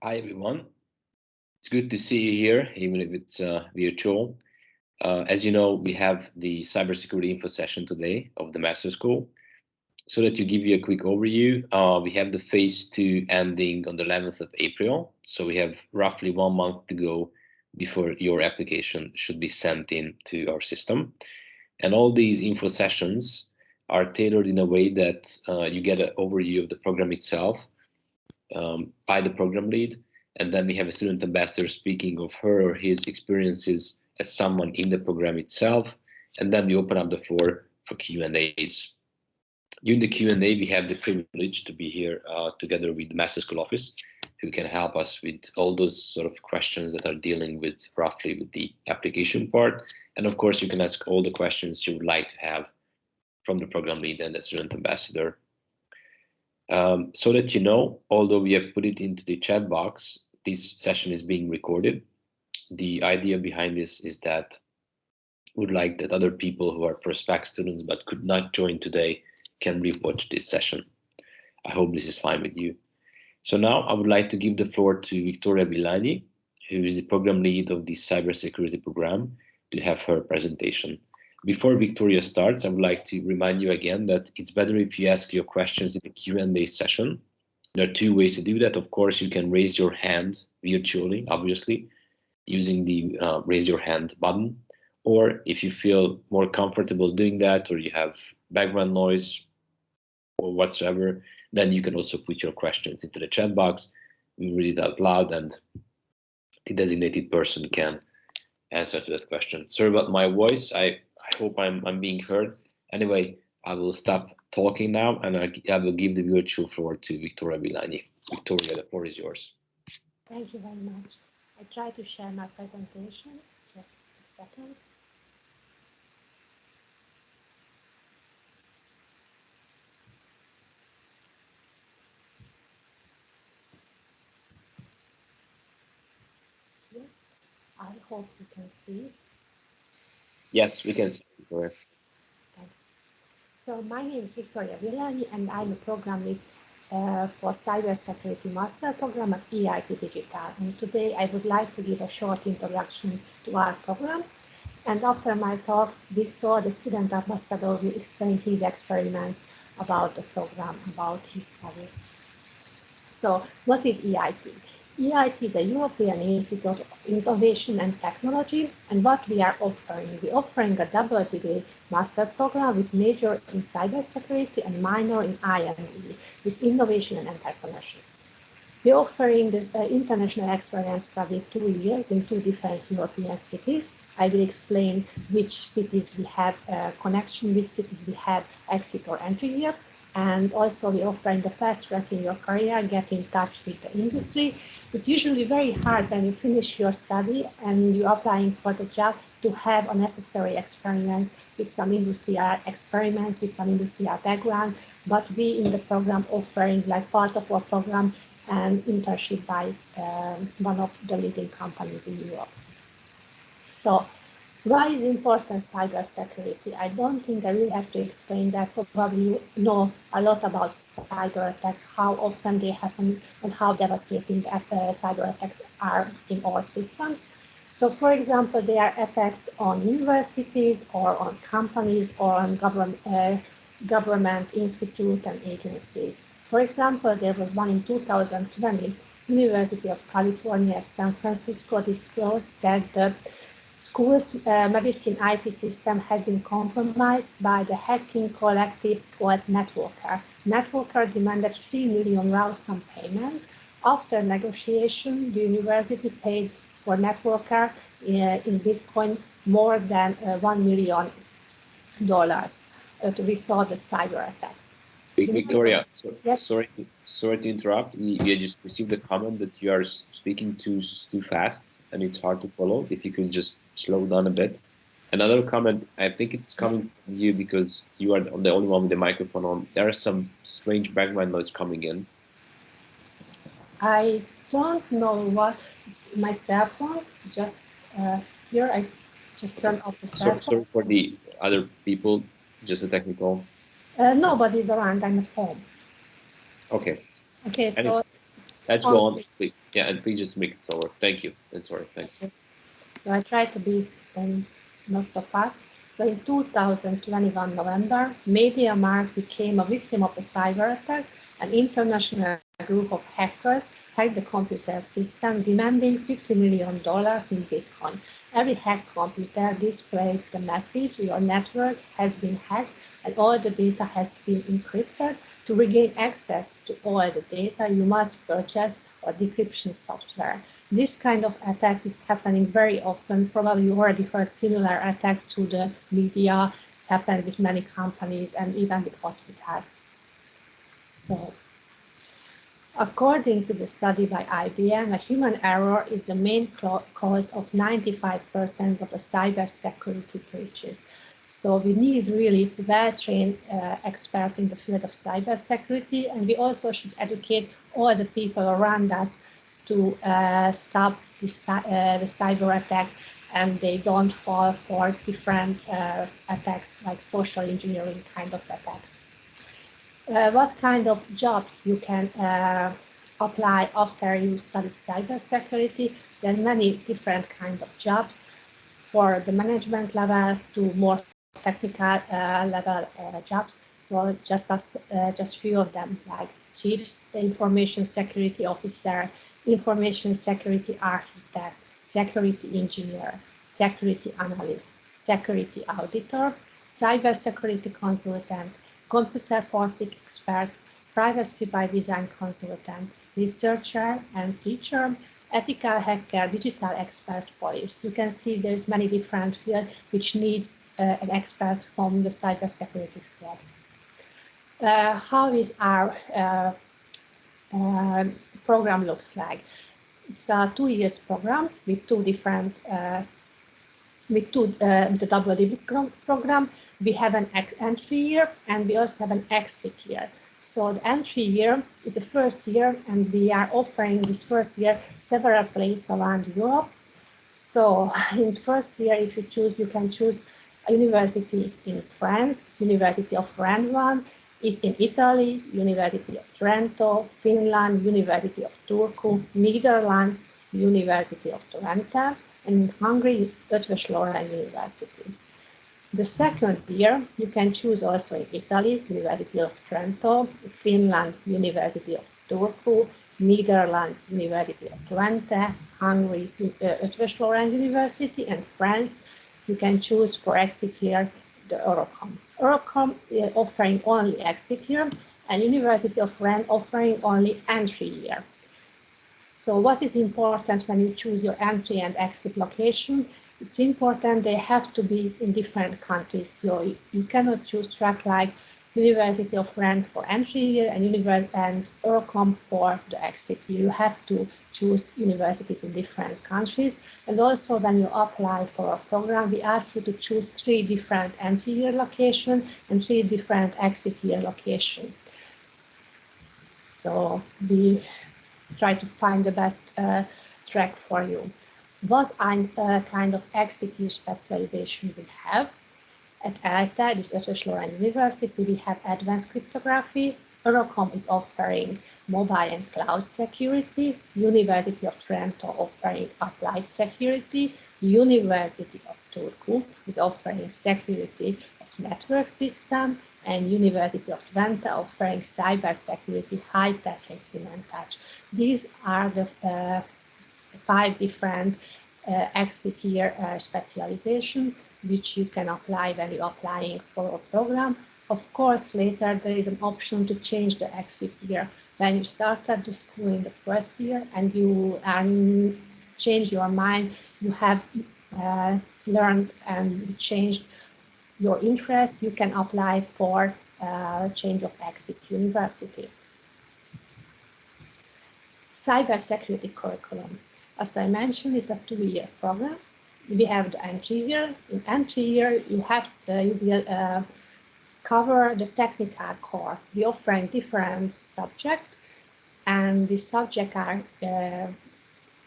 Hi, everyone. It's good to see you here, even if it's virtual. As you know, we have the cybersecurity info session today of the Master School. So that to give you a quick overview, we have the phase 2 ending on the 11th of April. So we have roughly 1 month to go before your application should be sent in to our system. And all these info sessions are tailored in a way that you get an overview of the program itself by the program lead, and then we have a student ambassador speaking of her or his experiences as someone in the program itself, and then we open up the floor for Q&As. During the Q&A, we have the privilege to be here together with the Master School office, who can help us with all those sort of questions that are dealing with roughly with the application part. And of course, you can ask all the questions you would like to have from the program lead and the student ambassador. So that you know, although we have put it into the chat box, this session is being recorded. The idea behind this is that we would like that other people who are prospect students but could not join today can rewatch this session. I hope this is fine with you. So now I would like to give the floor to Victoria Milani, who is the program lead of the cybersecurity program, to have her presentation. Before Victoria starts, I would like to remind you again that it's better if you ask your questions in the Q&A session. There are two ways to do that. Of course, you can raise your hand virtually, obviously, using the raise your hand button. Or if you feel more comfortable doing that, or you have background noise or whatsoever, then you can also put your questions into the chat box. We read it out loud, and the designated person can answer to that question. Sorry about my voice. I hope I'm being heard. Anyway, I will stop talking now, and I will give the virtual floor to Victoria Milani. Victoria, the floor is yours. Thank you very much. I try to share my presentation. Just a second. I hope you can see it. Yes, we can see it. Thanks. So my name is Victoria Villani, and I'm a program lead for Cybersecurity Master Program at EIT Digital. And today I would like to give a short introduction to our program. And after my talk, Victor, the student ambassador, will explain his experiments about the program, about his study. So what is EIT? EIT is a European Institute of Innovation and Technology, and what we are we're offering a double degree master program with major in cybersecurity and minor in I&E, with innovation and entrepreneurship. We're offering the international experience study 2 years in 2 different European cities. I will explain which cities we have connection, which cities we have exit or entry here. And also we offer in the fast track in your career, get in touch with the industry. It's usually very hard when you finish your study and you're applying for the job to have a necessary experience with some industrial experiments, with some industrial background. But we in the program offering like part of our program and internship by one of the leading companies in Europe. So why is important cybersecurity? I don't think I will have to explain that. Probably you know a lot about cyber attacks, how often they happen, and how devastating cyber attacks are in all systems. So, for example, there are attacks on universities or on companies or on government institutes and agencies. For example, there was one in 2020. University of California at San Francisco disclosed that the school's medicine IT system had been compromised by the hacking collective called Networker. Networker demanded 3 million ransom payment. After negotiation, the university paid for Networker in Bitcoin more than $1 million to resolve the cyber attack. Victoria, Yes? sorry to interrupt. We just received a comment that you are speaking too fast and it's hard to follow. If you could just slow down a bit. Another comment, I think it's coming from you because you are the only one with the microphone on. There is some strange background noise coming in. I don't know what. It's my cell phone. Just here, I just turned off the cell phone. Sorry for the other people, just a technical. Nobody's around. I'm at home. Okay. Okay, so Anyway, Let's go on, please. Yeah, and please just make it slower. Thank you. And sorry, thanks. So I try to be not so fast. So in 2021 November, MediaMarkt became a victim of a cyber attack. An international group of hackers hacked the computer system, demanding $50 million in Bitcoin. Every hacked computer displayed the message, your network has been hacked and all the data has been encrypted. To regain access to all the data, you must purchase a decryption software. This kind of attack is happening very often. Probably you already heard similar attacks to the media. It's happened with many companies and even with hospitals. So, according to the study by IBM, a human error is the main cause of 95% of the cybersecurity breaches. So we need really well-trained experts in the field of cybersecurity, and we also should educate all the people around us to stop the cyber attack and they don't fall for different attacks like social engineering kind of attacks. What kind of jobs you can apply after you study cybersecurity? There are many different kinds of jobs for the management level to more technical level jobs. So just few of them, like chief information security officer, information security architect, security engineer, security analyst, security auditor, cybersecurity consultant, computer forensic expert, privacy by design consultant, researcher and teacher, ethical hacker, digital expert, police. You can see there's many different fields which needs an expert from the cybersecurity field. How is our program looks like? It's a 2 years program with two different the double degree program. We have an entry year and we also have an exit year. So the entry year is the first year, and we are offering this first year several places around Europe. So in first year, if you choose, you can choose a university in France, University of Rennes, in Italy, University of Trento, Finland, University of Turku, Netherlands, University of Twente, and in Hungary, Eötvös Loránd University. The second year, you can choose also in Italy, University of Trento, Finland, University of Turku, Netherlands, University of Twente, Hungary, Eötvös Loránd University, and France, you can choose for exit year the Eurocom. Eurocom offering only exit year, and University of Rennes offering only entry year. So what is important when you choose your entry and exit location? It's important they have to be in different countries. So you cannot choose track like University of Rennes for entry year and Eurocom for the exit year. You have to choose universities in different countries. And also when you apply for a program, we ask you to choose 3 different entry year locations and 3 different exit year locations. So we try to find the best track for you. What kind of exit year specialization we have? At EIT, this Eötvös Loránd University, we have advanced cryptography. Eurocom is offering mobile and cloud security. University of Trento offering applied security. University of Turku is offering security of network system, and University of Twente offering cyber security, high-tech and human touch. These are the 5 different exit year specialization which you can apply when you're applying for a program. Of course, later there is an option to change the exit year. When you started the school in the first year and you change your mind, you have learned and changed your interest, you can apply for change of exit university. Cybersecurity curriculum. As I mentioned, it's a 2-year program. We have the entry year. In entry year, you will cover the technical core. We offering different subjects, and these subjects are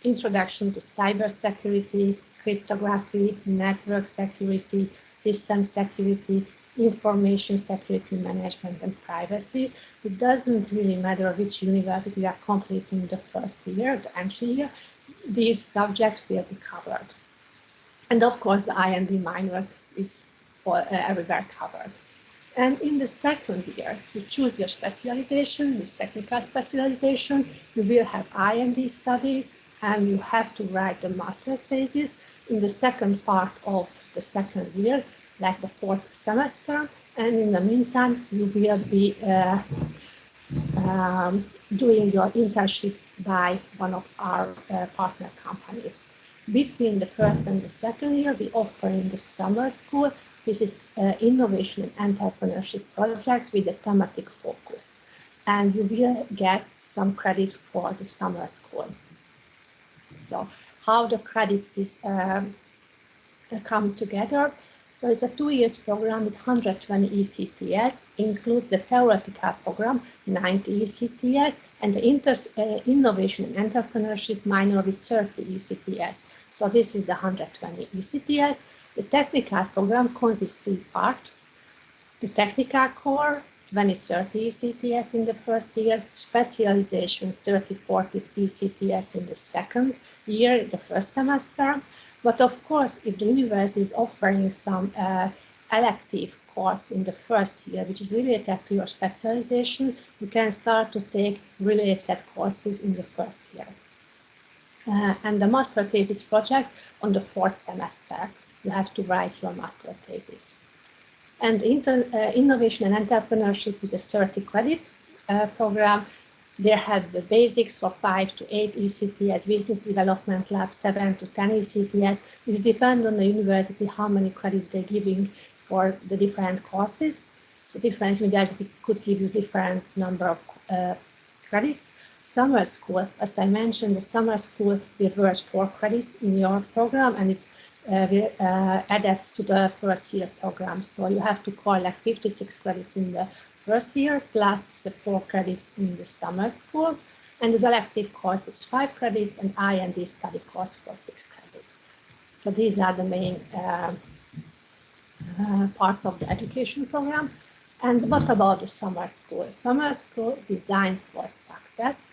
introduction to cybersecurity, cryptography, network security, system security, information security management and privacy. It doesn't really matter which university you are completing the first year, the entry year, these subjects will be covered. And of course, the I&D minor is everywhere covered. And in the second year, you choose your specialization, this technical specialization. You will have I&D studies, and you have to write the master's thesis in the second part of the second year, like the fourth semester. And in the meantime, you will be doing your internship by one of our partner companies. Between the first and the second year, we offer in the summer school. This is innovation and entrepreneurship project with a thematic focus. And you will get some credit for the summer school. So how the credits is come together. So it's a 2 years program with 120 ECTS, includes the theoretical program, 90 ECTS, and the innovation and entrepreneurship minor with 30 ECTS. So this is the 120 ECTS. The technical program consists of 3 parts. The technical core, 20-30 ECTS in the first year, specialization 30-40 ECTS in the second year, the first semester. But of course, if the university is offering some elective course in the first year, which is related to your specialization, you can start to take related courses in the first year. And the master thesis project on the fourth semester, you have to write your master thesis. And innovation and entrepreneurship is a 30 credit program. They have the basics for 5 to 8 ECTS, business development lab 7 to 10 ECTS. It depends on the university how many credits they're giving for the different courses. So different universities could give you different number of credits. Summer school, as I mentioned, the summer school will worth 4 credits in your program, and it's added to the first year program. So you have to collect 56 credits in the first year, plus the 4 credits in the summer school. And the elective course is 5 credits, and I&D study course for 6 credits. So these are the main parts of the education program. And what about the summer school? Summer school designed for success.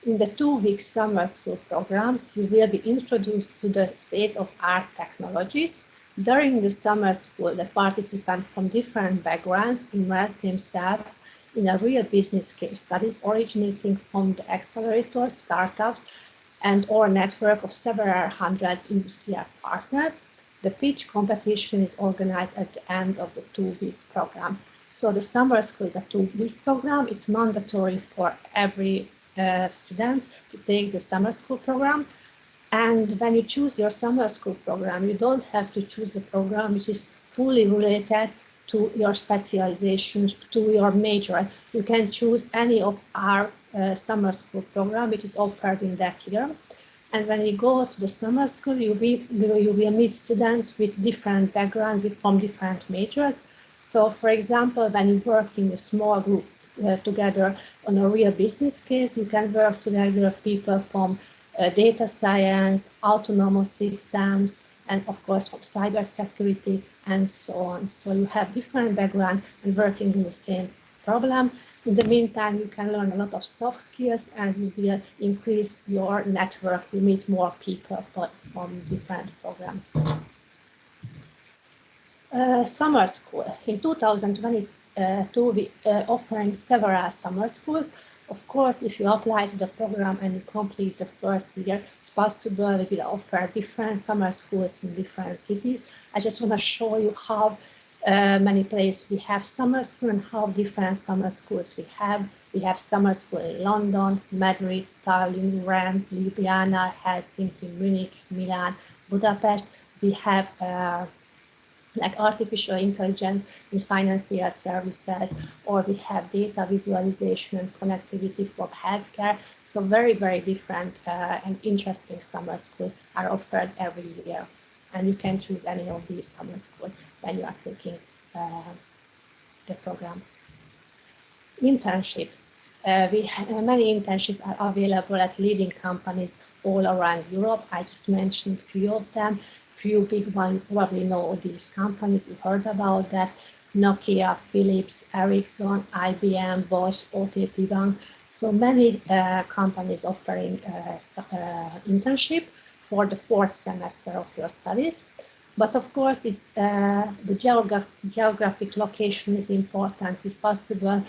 In the 2-week summer school programs, you will be introduced to the state-of-art technologies. During the summer school, the participants from different backgrounds immerse themselves in a real business case studies originating from the accelerator, startups, and or network of several hundred industrial partners. The pitch competition is organized at the end of the 2-week program. So the summer school is a 2-week program. It's mandatory for every student to take the summer school program. And when you choose your summer school program, you don't have to choose the program which is fully related to your specialization, to your major. You can choose any of our summer school program which is offered in that year. And when you go to the summer school, you will meet students with different backgrounds, from different majors. So, for example, when you work in a small group together on a real business case, you can work together with people from data science, autonomous systems, and of course from cybersecurity and so on. So you have different background and working in the same problem. In the meantime, you can learn a lot of soft skills and you will increase your network. You meet more people from different programs. Summer school. In 2022, we offering several summer schools. Of course, if you apply to the program and you complete the first year, it's possible we will offer different summer schools in different cities. I just want to show you how many places we have summer school and how different summer schools we have. We have summer school in London, Madrid, Tallinn, Rennes, Ljubljana, Helsinki, Munich, Milan, Budapest. We have like artificial intelligence in financial services, or we have data visualization and connectivity for healthcare. So very, very different and interesting summer schools are offered every year. And you can choose any of these summer schools when you are taking the program. Internship. Many internships are available at leading companies all around Europe. I just mentioned a few of them. Few big ones, probably know these companies, you heard about that. Nokia, Philips, Ericsson, IBM, Bosch, OTP Bank. So many companies offering internship for the 4th semester of your studies. But of course, it's the geographic location is important. It's possible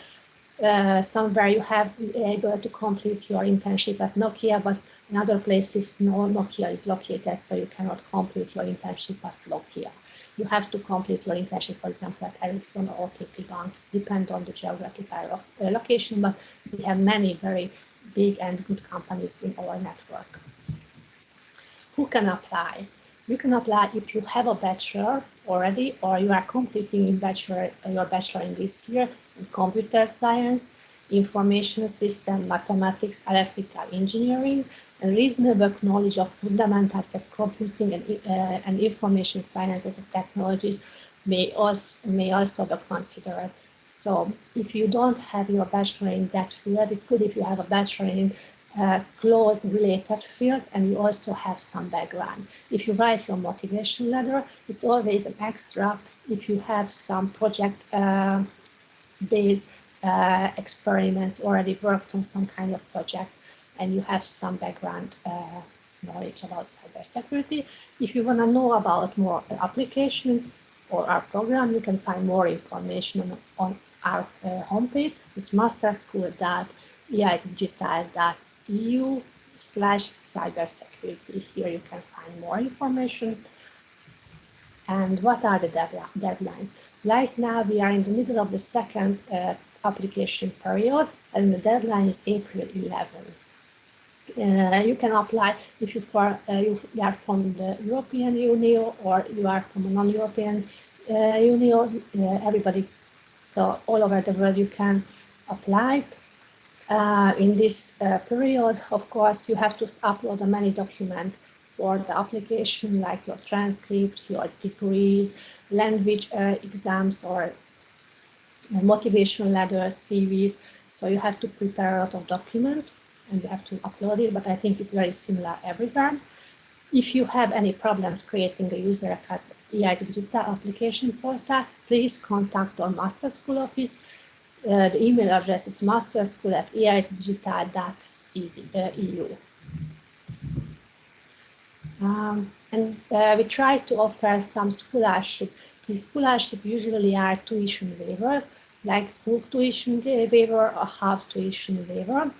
somewhere you have been able to complete your internship at Nokia, but in other places no Nokia is located, so you cannot complete your internship at Nokia. You have to complete your internship, for example, at Ericsson or OTP Bank. It depends on the geographical location, but we have many very big and good companies in our network. Who can apply? You can apply if you have a bachelor already, or you are completing your bachelor in this year in computer science, information system, mathematics, electrical engineering, and reasonable knowledge of fundamentals of computing and information science as a technologies may also be considered. So if you don't have your bachelor in that field, it's good if you have a bachelor in close related field and you also have some background. If you write your motivation letter, it's always an extra if you have some project based experiments, already worked on some kind of project and you have some background knowledge about cybersecurity. If you want to know about more application or our program, you can find more information on our homepage. It's masterschool.eitdigital.eu/cybersecurity. Here you can find more information. And what are the deadlines? Right now we are in the middle of the second application period, and the deadline is April 11. You can apply if you are from the European Union or you are from a non-European Union. Everybody, so all over the world you can apply. In this period, of course, you have to upload many documents for the application, like your transcripts, your degrees, language exams, or motivation letters, CVs. So you have to prepare a lot of documents and you have to upload it, but I think it's very similar everywhere. If you have any problems creating a user account EIT Digital application portal, please contact our Master School office. The email address is masterschool.eitdigital.eu. We try to offer some scholarship. These scholarships usually are tuition waivers, like full tuition waiver or half tuition waiver.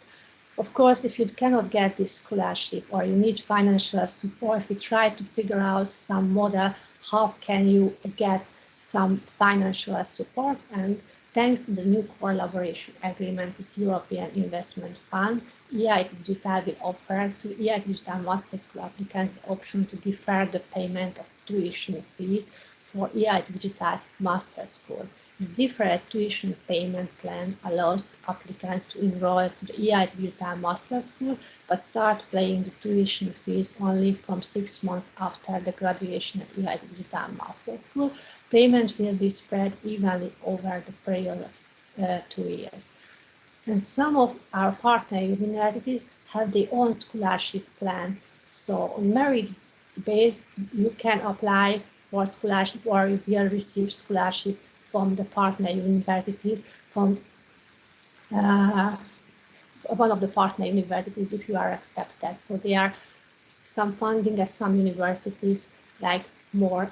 Of course, if you cannot get this scholarship or you need financial support, we try to figure out some model, how can you get some financial support. And thanks to the new collaboration agreement with European Investment Fund, EIT Digital will offer to EIT Digital Master School applicants the option to defer the payment of tuition fees for EIT Digital Master School. The deferred tuition payment plan allows applicants to enroll to the EIT Digital Master School, but start paying the tuition fees only from 6 months after the graduation of EIT Digital Master School. Payment will be spread evenly over the period of 2 years. And some of our partner universities have their own scholarship plan. So on merit base, you can apply for scholarship or you will receive scholarship from the partner universities, from one of the partner universities if you are accepted. So there are some funding at some universities, like more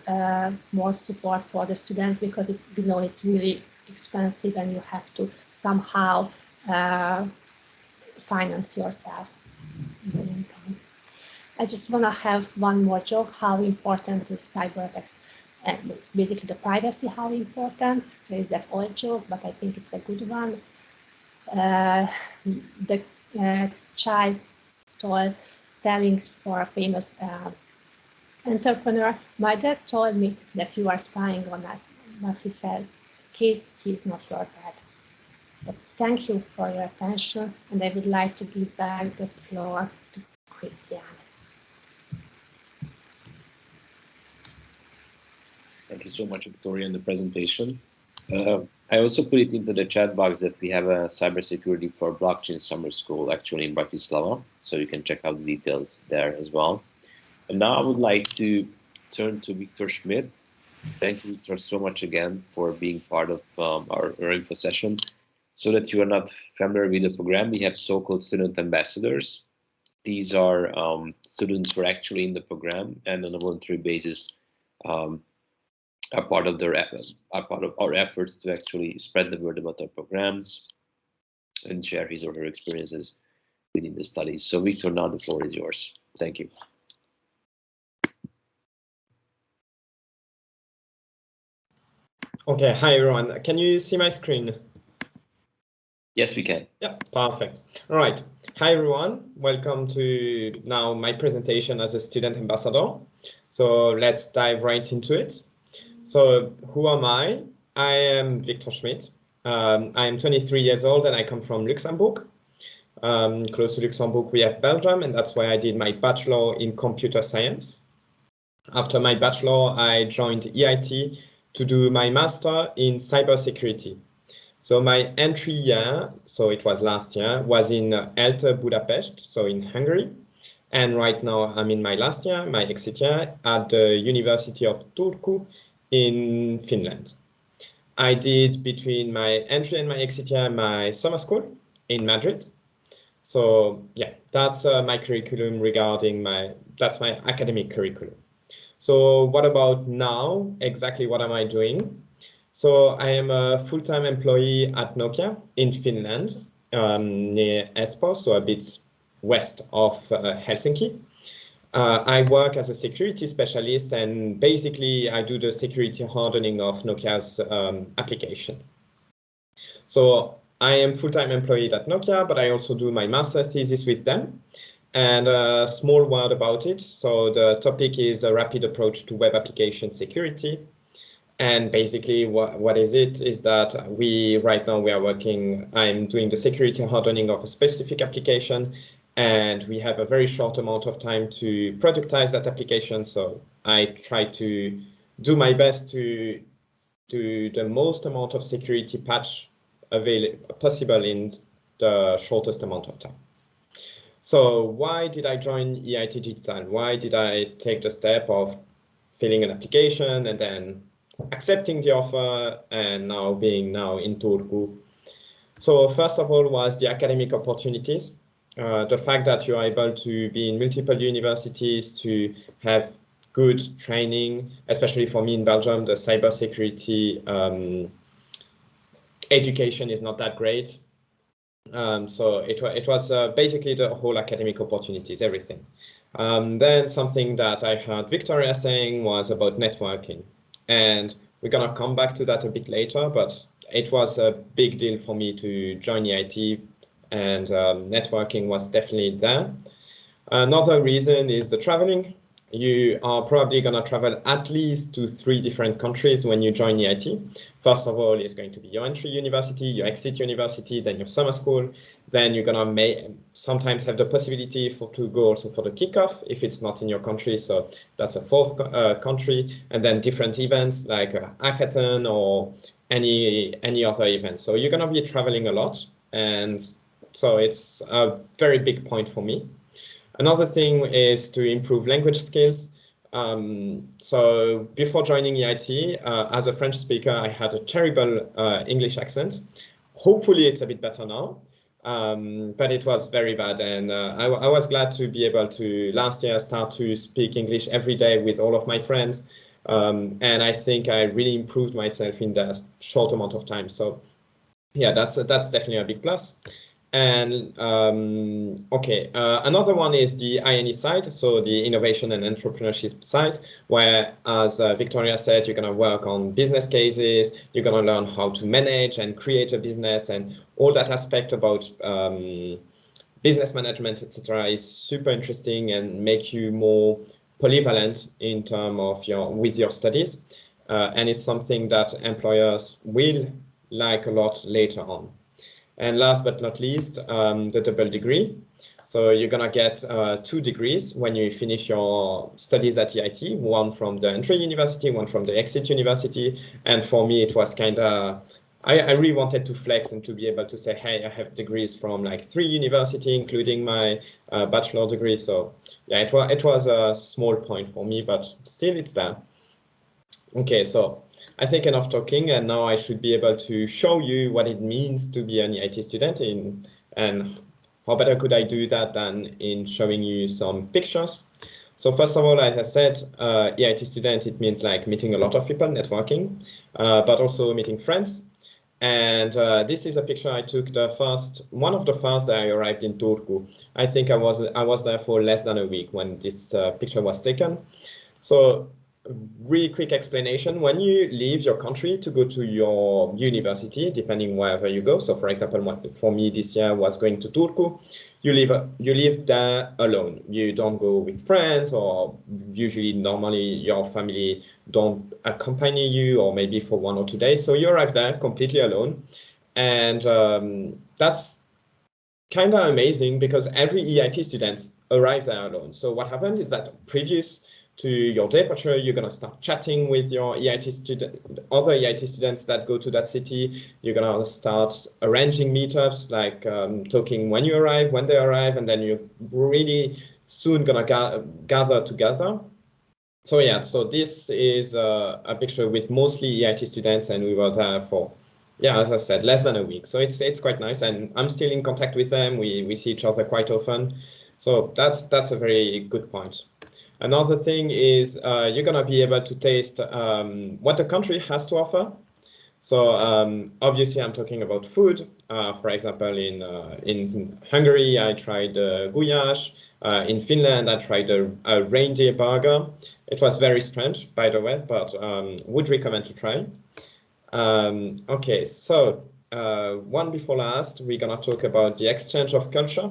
support for the student, because it's, you know, it's really expensive and you have to somehow finance yourself. I just want to have one more joke, how important is cyber attacks and basically the privacy, how important. There is that old joke, but I think it's a good one. The child telling for a famous entrepreneur, my dad told me that you are spying on us. But he says, kids, he's not your dad. So thank you for your attention, and I would like to give back the floor to Christiane. Thank you so much, Victoria, on the presentation. I also put it into the chat box that we have a cybersecurity for blockchain summer school actually in Bratislava, so you can check out the details there as well. And now I would like to turn to Victor Schmidt, Thank you, Victor, so much again for being part of our info session. So that you are not familiar with the program, we have so-called student ambassadors. These are students who are actually in the program and on a voluntary basis um, are part of our efforts to actually spread the word about our programs and share his or her experiences within the studies. So Victor, now the floor is yours. Thank you. Okay, hi everyone. Can you see my screen? Yes, we can. Yeah, perfect. All right. Hi everyone. Welcome to now my presentation as a student ambassador. So let's dive right into it. So who am I? I am Victor Schmidt. I am 23 years old and I come from Luxembourg. Close to Luxembourg, we have Belgium, and that's why I did my bachelor in computer science. After my bachelor, I joined EIT to do my master in cybersecurity. So my entry year, so it was last year, was in Ielts, Budapest, so in Hungary. And right now I'm in my last year, my exit year, at the University of Turku in Finland. I did between my entry and my exit year my summer school in Madrid. So yeah, that's my curriculum that's my academic curriculum. So what about now? Exactly what am I doing? So I am a full-time employee at Nokia in Finland, near Espoo, so a bit west of Helsinki. I work as a security specialist, and basically I do the security hardening of Nokia's application. So I am full-time employed at Nokia, but I also do my master thesis with them. And a small word about it. So the topic is a rapid approach to web application security. And basically what is it is that right now we are working, I'm doing the security hardening of a specific application, and we have a very short amount of time to productize that application. So I try to do my best to do the most amount of security patch possible in the shortest amount of time. So why did I join EIT Digital? Why did I take the step of filling an application and then accepting the offer and now being in Turku? So first of all was the academic opportunities. The fact that you are able to be in multiple universities, to have good training, especially for me in Belgium, the cybersecurity education is not that great. So it was basically the whole academic opportunities, everything. Then something that I heard Victoria saying was about networking. And we're going to come back to that a bit later, but it was a big deal for me to join EIT, and networking was definitely there. Another reason is the traveling. You are probably going to travel at least to 3 different countries when you join EIT. First of all, it's going to be your entry university, your exit university, then your summer school. Then you're going to sometimes have the possibility to go also for the kickoff if it's not in your country. So that's a 4th country. And then different events like a hackathon or any other event. So you're going to be traveling a lot. And so it's a very big point for me. Another thing is to improve language skills. So before joining EIT, as a French speaker, I had a terrible English accent. Hopefully it's a bit better now, but it was very bad. And I was glad to be able to last year start to speak English every day with all of my friends. And I think I really improved myself in that short amount of time. So yeah, that's definitely a big plus. And another one is the INE side, so the innovation and entrepreneurship side, where, as Victoria said, you're going to work on business cases, you're going to learn how to manage and create a business, and all that aspect about business management, etc., is super interesting and make you more polyvalent in terms of with your studies. And it's something that employers will like a lot later on. And last but not least, the double degree. So you're going to get 2 degrees when you finish your studies at EIT, one from the entry university, one from the exit university. And for me, it was kind of, I really wanted to flex and to be able to say, hey, I have degrees from like 3 universities, including my bachelor degree. So yeah, it was a small point for me, but still it's there. Okay, so I think enough talking, and now I should be able to show you what it means to be an EIT student and how better could I do that than in showing you some pictures. So first of all, as I said, EIT student, it means like meeting a lot of people, networking, but also meeting friends. And this is a picture I took one of the first that I arrived in Turku. I think I was there for less than a week when this picture was taken. So really quick explanation, when you leave your country to go to your university, depending wherever you go. So for example, for me this year was going to Turku. You live there alone. You don't go with friends, or usually normally your family don't accompany you, or maybe for 1 or 2 days. So you arrive there completely alone. And that's kind of amazing because every EIT student arrives there alone. So what happens is that previous to your departure, you're going to start chatting with your EIT student, other EIT students that go to that city. You're going to start arranging meetups, like talking when you arrive, when they arrive, and then you're really soon going to gather together. So yeah, so this is a picture with mostly EIT students, and we were there for, yeah, as I said, less than a week. So it's quite nice, and I'm still in contact with them. We see each other quite often. So that's a very good point. Another thing is you're going to be able to taste what the country has to offer. So obviously, I'm talking about food. For example, in Hungary, I tried gulyás. In Finland, I tried a reindeer burger. It was very strange, by the way, but would recommend to try. Okay, so one before last, we're going to talk about the exchange of culture.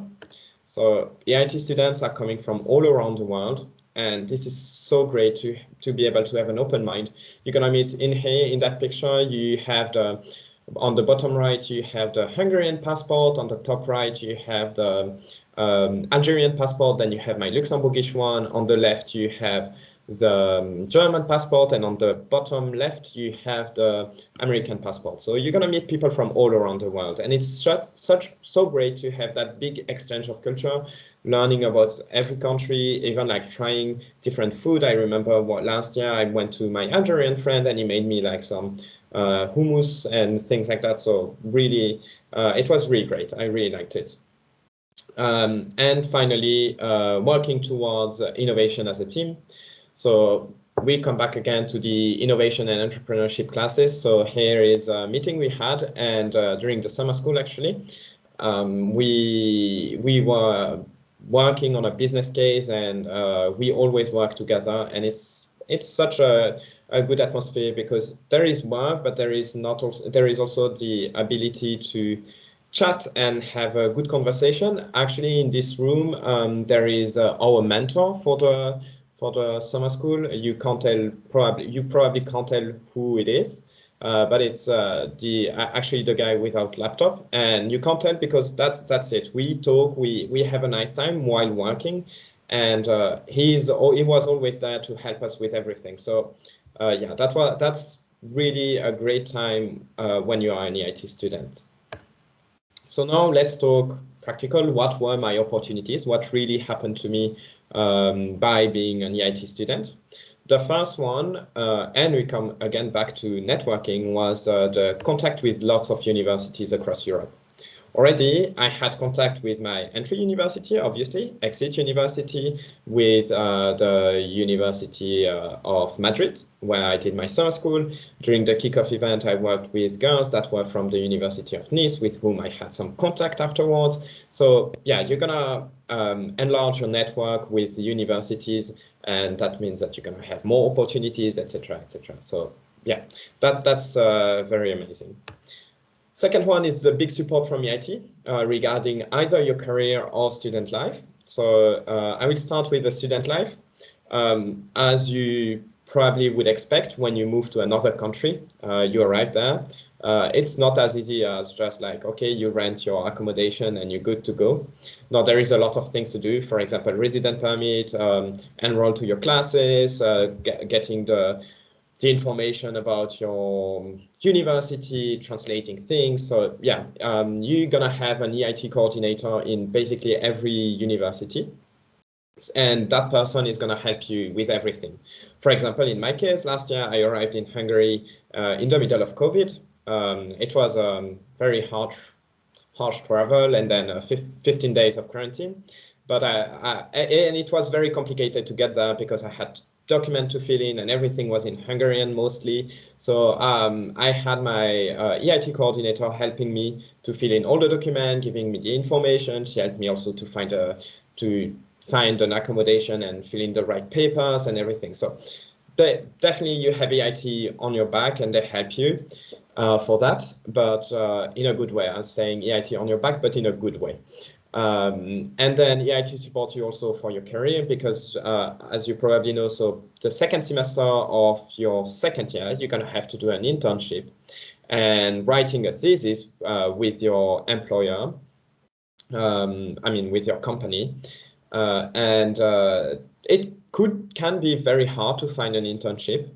So EIT students are coming from all around the world, and this is so great to be able to have an open mind. You're gonna meet in that picture, you have on the bottom right, you have the Hungarian passport. On the top right, you have the Algerian passport. Then you have my Luxembourgish one. On the left, you have the German passport, and on the bottom left you have the American passport. So you're gonna meet people from all around the world, and it's so great to have that big exchange of culture, learning about every country, even like trying different food. I remember last year I went to my Algerian friend and he made me like some hummus and things like that. So really, it was really great. I really liked it. And finally, working towards innovation as a team. So we come back again to the innovation and entrepreneurship classes. So here is a meeting we had, and during the summer school, actually, we were working on a business case, and we always work together. And it's such a good atmosphere because there is work, but there is also the ability to chat and have a good conversation. Actually, in this room, there is our mentor for the summer school. You probably can't tell who it is, but it's actually the guy without laptop, and you can't tell because that's it. We talk, we have a nice time while working, and he was always there to help us with everything. So yeah, that's really a great time when you are an EIT student. So now let's talk practical. What were my opportunities? What really happened to me by being an EIT student? The first one, and we come again back to networking, was the contact with lots of universities across Europe. Already, I had contact with my entry university, obviously, exit university, with the University of Madrid, where I did my summer school. During the kickoff event, I worked with girls that were from the University of Nice, with whom I had some contact afterwards. So yeah, you're gonna enlarge your network with the universities, and that means that you're gonna have more opportunities, etc., etc. So yeah, that's very amazing. Second one is the big support from EIT regarding either your career or student life. So I will start with the student life. As you probably would expect when you move to another country, you arrive there. It's not as easy as just like, okay, you rent your accommodation and you're good to go. No, there is a lot of things to do. For example, resident permit, enroll to your classes, getting the information about your university, translating things. So yeah, you're gonna have an EIT coordinator in basically every university. and that person is going to help you with everything. For example, in my case, last year I arrived in Hungary in the middle of COVID. It was very harsh travel and then 15 days of quarantine. But and it was very complicated to get there because I had document to fill in and everything was in Hungarian mostly. So I had my EIT coordinator helping me to fill in all the document, giving me the information. She helped me also to find an accommodation and fill in the right papers and everything. So definitely you have EIT on your back and they help you for that, but in a good way. I'm saying EIT on your back, but in a good way. And then EIT supports you also for your career because, as you probably know, so the second semester of your second year, you're going to have to do an internship and writing a thesis with your employer, with your company. And it can be very hard to find an internship.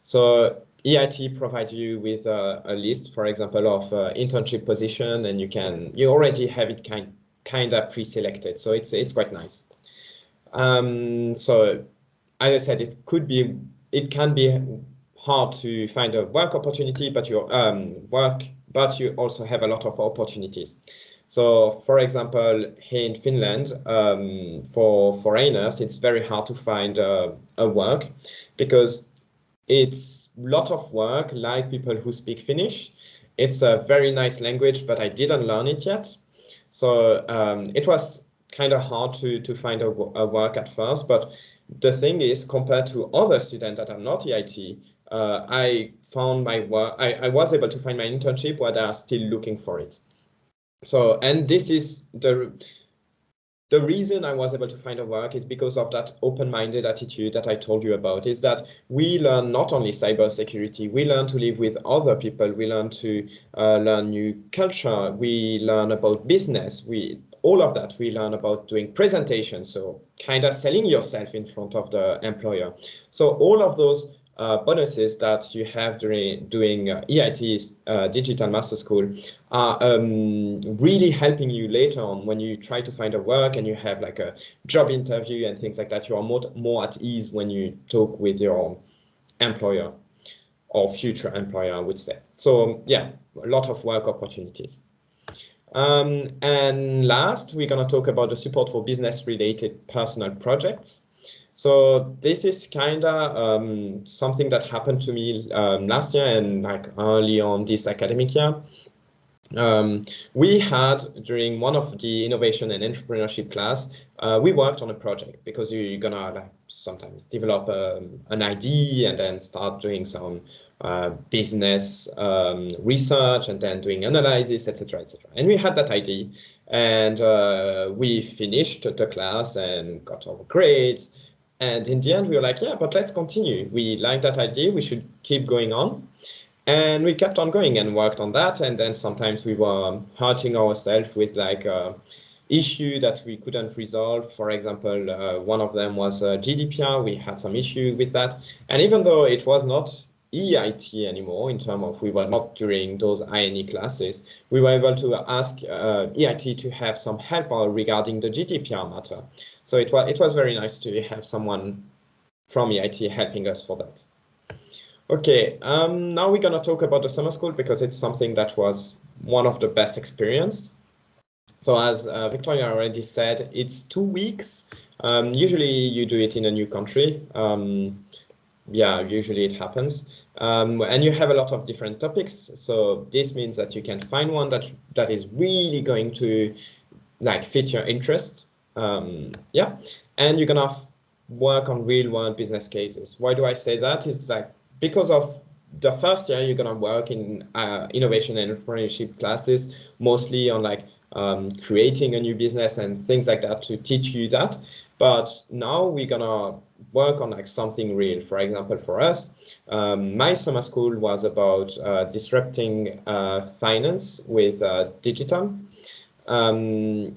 So EIT provides you with a list, for example, of internship position, and you already have it kind of pre-selected. So it's quite nice. So as I said, it can be hard to find a work opportunity, but you also have a lot of opportunities. So, for example, here in Finland, for foreigners, it's very hard to find a work because it's a lot of work like people who speak Finnish. It's a very nice language, but I didn't learn it yet. So it was kind of hard to find a work at first. But the thing is, compared to other students that are not EIT, I found my work. I was able to find my internship where they are still looking for it. So, and this is the reason I was able to find a work is because of that open-minded attitude that I told you about, is that we learn not only cybersecurity, we learn to live with other people, we learn to learn new culture, we learn about business, all of that, we learn about doing presentations, so kind of selling yourself in front of the employer. So all of those bonuses that you have during doing EIT's Digital Master School are really helping you later on when you try to find a work and you have like a job interview and things like that. You are more at ease when you talk with your employer or future employer, I would say. So yeah, a lot of work opportunities. And last, we're going to talk about the support for business-related personal projects. So this is kind of something that happened to me last year and like early on this academic year. We had during one of the innovation and entrepreneurship class, we worked on a project because you're gonna like sometimes develop an idea and then start doing some business research and then doing analysis, etc., etc. And we had that idea, and we finished the class and got our grades. And in the end, we were like, yeah, but let's continue. We like that idea. We should keep going on. And we kept on going and worked on that. And then sometimes we were hurting ourselves with like issue that we couldn't resolve. For example, one of them was GDPR. We had some issue with that. And even though it was not EIT anymore in terms of we were not during those INE classes, we were able to ask EIT to have some help regarding the GDPR matter. So it was very nice to have someone from EIT helping us for that. Okay, now we're going to talk about the summer school because it's something that was one of the best experience. So as Victoria already said, it's 2 weeks. Usually you do it in a new country. Yeah, usually it happens. And you have a lot of different topics. So this means that you can find one that is really going to like fit your interest. Yeah, and you're gonna work on real world business cases. Why do I say that? It's like because of the first year you're gonna work in innovation and entrepreneurship classes, mostly on like creating a new business and things like that to teach you that. But now we're gonna work on like something real. For example, for us, my summer school was about disrupting finance with digital.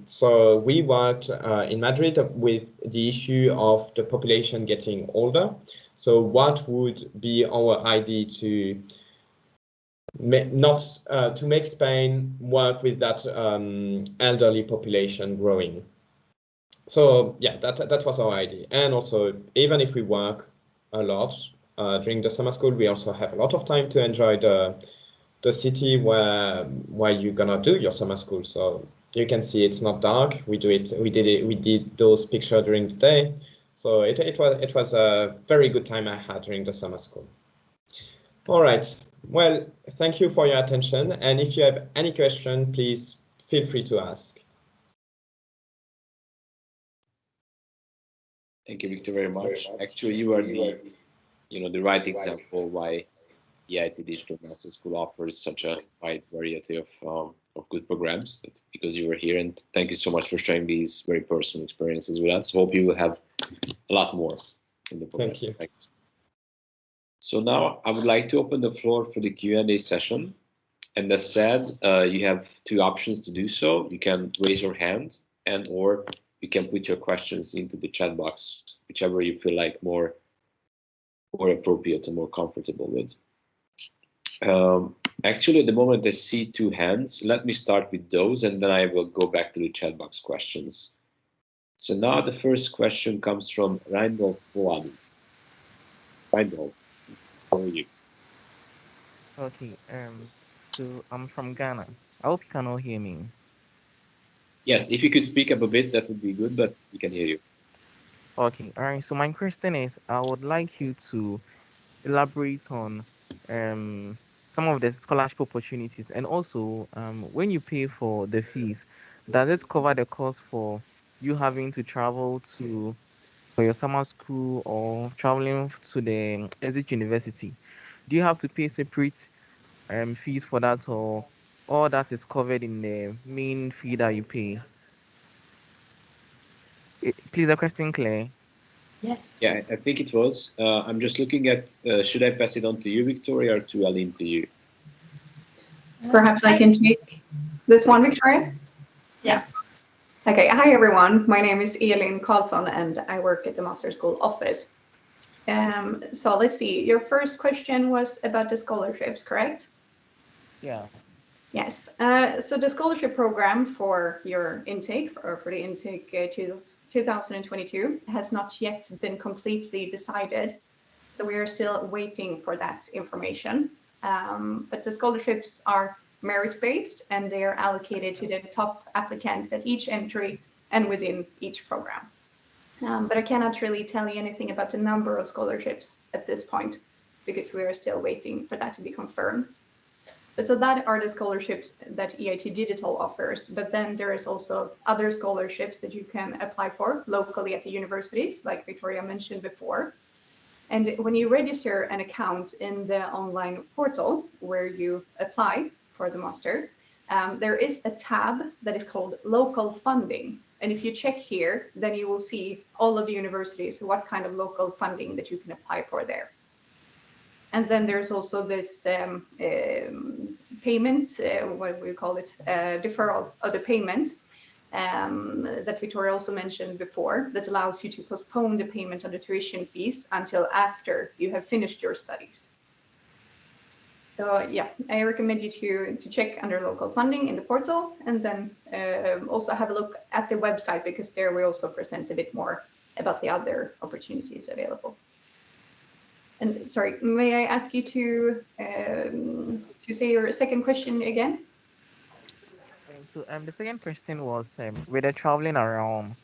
So we worked in Madrid with the issue of the population getting older. So what would be our idea to make Spain work with that elderly population growing? So yeah, that was our idea. And also, even if we work a lot during the summer school, we also have a lot of time to enjoy the city where you're gonna do your summer school. So you can see it's not dark. We did those pictures during the day. So it was a very good time I had during the summer school. All right. Well, thank you for your attention. And if you have any question, please feel free to ask. Thank you, Victor, very much. Actually, you are the right example why EIT Digital Master School offers such a wide variety of good programs. Because you were here, and thank you so much for sharing these very personal experiences with us. Hope you will have a lot more in the program. Thank you. Thanks. So now I would like to open the floor for the Q&A session. And as said, you have two options to do so. You can raise your hand, and or you can put your questions into the chat box, whichever you feel like more appropriate and more comfortable with. Actually, at the moment I see two hands. Let me start with those, and then I will go back to the chat box questions. So now the first question comes from Reinhold Milani. Reinhold, how are you? Okay, so I'm from Ghana. I hope you can all hear me. Yes, if you could speak up a bit, that would be good, but we can hear you. Okay, all right. So my question is, I would like you to elaborate on some of the scholarship opportunities, and also when you pay for the fees, does it cover the cost for you having to travel to for your summer school or traveling to the exit university? Do you have to pay separate fees for that, or all that is covered in the main fee that you pay? Please, the question clear. Yes. Yeah, I think it was. I'm just looking at, should I pass it on to you, Victoria, or to Aline, to you? Perhaps I can take this one, Victoria? Yes. Okay, hi everyone. My name is Elin Karlsson and I work at the Master School office. So let's see, your first question was about the scholarships, correct? Yeah. Yes, so the scholarship program for your intake, or for the intake 2022, has not yet been completely decided. So we are still waiting for that information. But the scholarships are merit-based and they are allocated to the top applicants at each entry and within each program. But I cannot really tell you anything about the number of scholarships at this point because we are still waiting for that to be confirmed. But so that are the scholarships that EIT Digital offers. But then there is also other scholarships that you can apply for locally at the universities, like Victoria mentioned before. And when you register an account in the online portal where you apply for the master, there is a tab that is called local funding. And if you check here, then you will see all of the universities, what kind of local funding that you can apply for there. And then there's also this payment, what we call it, deferral of the payment, that Victoria also mentioned before, that allows you to postpone the payment of the tuition fees until after you have finished your studies. So yeah, I recommend you to check under local funding in the portal, and then also have a look at the website, because there we also present a bit more about the other opportunities available. And sorry, may I ask you to say your second question again? So the second question was with the traveling around,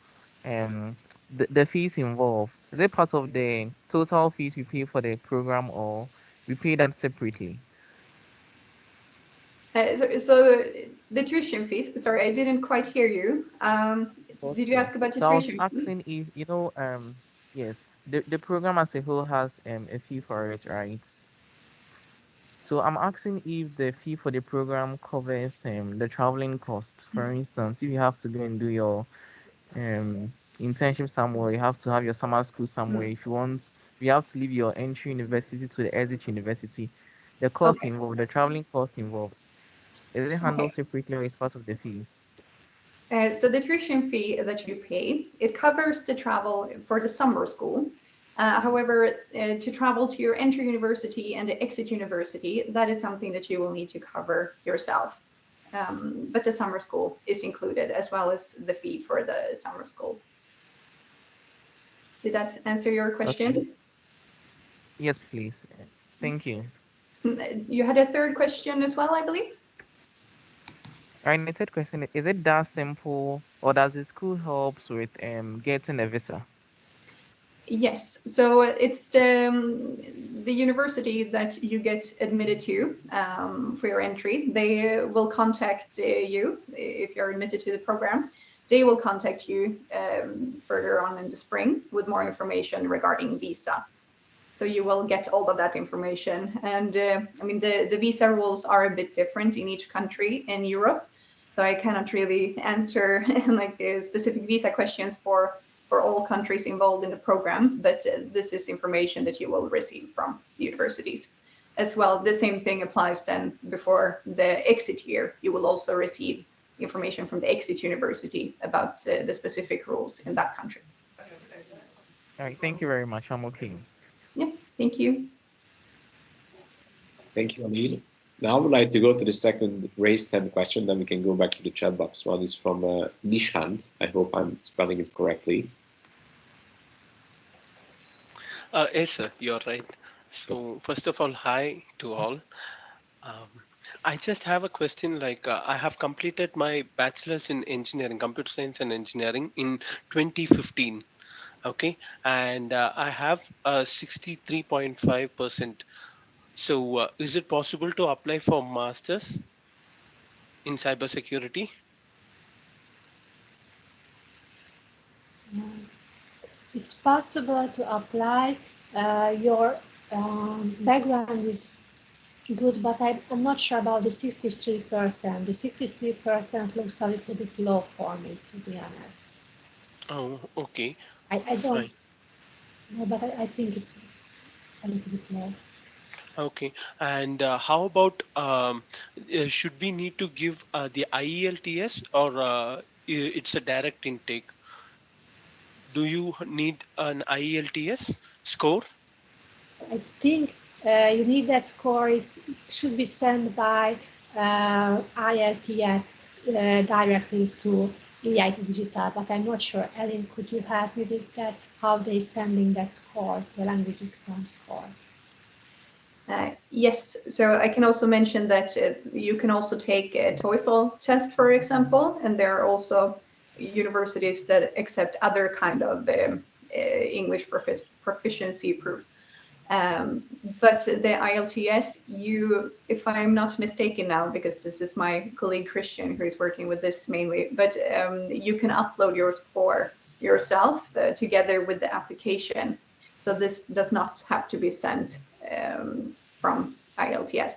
the fees involved. Is it part of the total fees we pay for the program, or we pay that separately? So the tuition fees. Sorry, I didn't quite hear you. Did you ask about the So I was tuition fee? asking if yes, the program as a whole has a fee for it, right? So I'm asking if the fee for the program covers the traveling cost. For instance, if you have to go and do your internship somewhere, you have to have your summer school somewhere. If you have to leave your entry university to the exit university, the cost Okay. involved, the traveling cost involved, is it handled Okay. separately or is part of the fees? So the tuition fee that you pay, it covers the travel for the summer school. However, to travel to your entry university and the exit university, that is something that you will need to cover yourself. But the summer school is included, as well as the fee for the summer school. Did that answer your question? Okay. Yes, please. Thank you. You had a third question as well, I believe? All right, the third question, is it that simple or does the school helps with getting a visa? Yes, so it's the university that you get admitted to for your entry. They will contact you if you're admitted to the program. They will contact you further on in the spring with more information regarding visa. So you will get all of that information. And I mean, the visa rules are a bit different in each country in Europe. So I cannot really answer like specific visa questions for all countries involved in the program, but this is information that you will receive from the universities. As well, the same thing applies then before the exit year. You will also receive information from the exit university about the specific rules in that country. All right, thank you very much. I'm okay. Yeah, thank you. Thank you, Anil. Now I would like to go to the second raised hand question, then we can go back to the chat box. One is from Nishant. I hope I'm spelling it correctly. Yes, sir, you're right. So, first of all, hi to all. Um, I just have a question. Like, I have completed my bachelor's in engineering, computer science and engineering in 2015. Okay, and I have 63.5%. So, is it possible to apply for masters in cybersecurity? It's possible to apply. Your background is good, but I'm not sure about the 63%. The 63% looks a little bit low for me, to be honest. Oh, okay, I don't fine. know, but I think it's a little bit low. Okay, and how about should we need to give the IELTS or it's a direct intake? Do you need an IELTS score? I think you need that score. It should be sent by IELTS directly to EIT Digital, but I'm not sure. Ellen, could you help me with that? How they sending that score, the language exam score? Yes, so I can also mention that you can also take a TOEFL test, for example, and there are also universities that accept other kind of English proficiency proof. But the IELTS, if I'm not mistaken now, because this is my colleague Christian who is working with this mainly, but you can upload your score yourself together with the application. So this does not have to be sent from IELTS.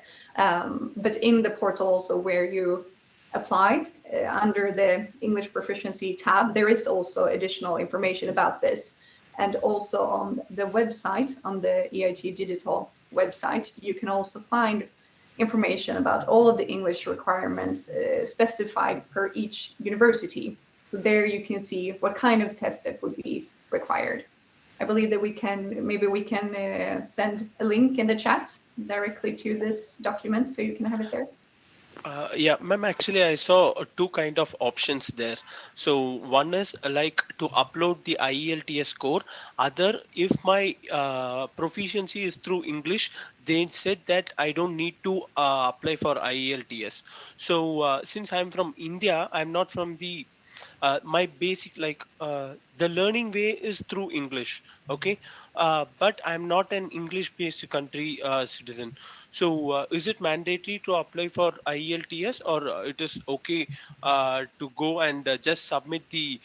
But in the portal also where you apply under the English proficiency tab, there is also additional information about this. And also on the website, on the EIT Digital website, you can also find information about all of the English requirements specified per each university. So there you can see what kind of test that would be required. I believe that maybe we can send a link in the chat directly to this document so you can have it there. Yeah, ma'am, actually, I saw two kind of options there. So one is like to upload the IELTS score. Other, if my proficiency is through English, they said that I don't need to apply for IELTS. So since I'm from India, I'm not from the my basic like the learning way is through English. Okay, but I'm not an English based country citizen. So is it mandatory to apply for IELTS or it is okay to go and just submit the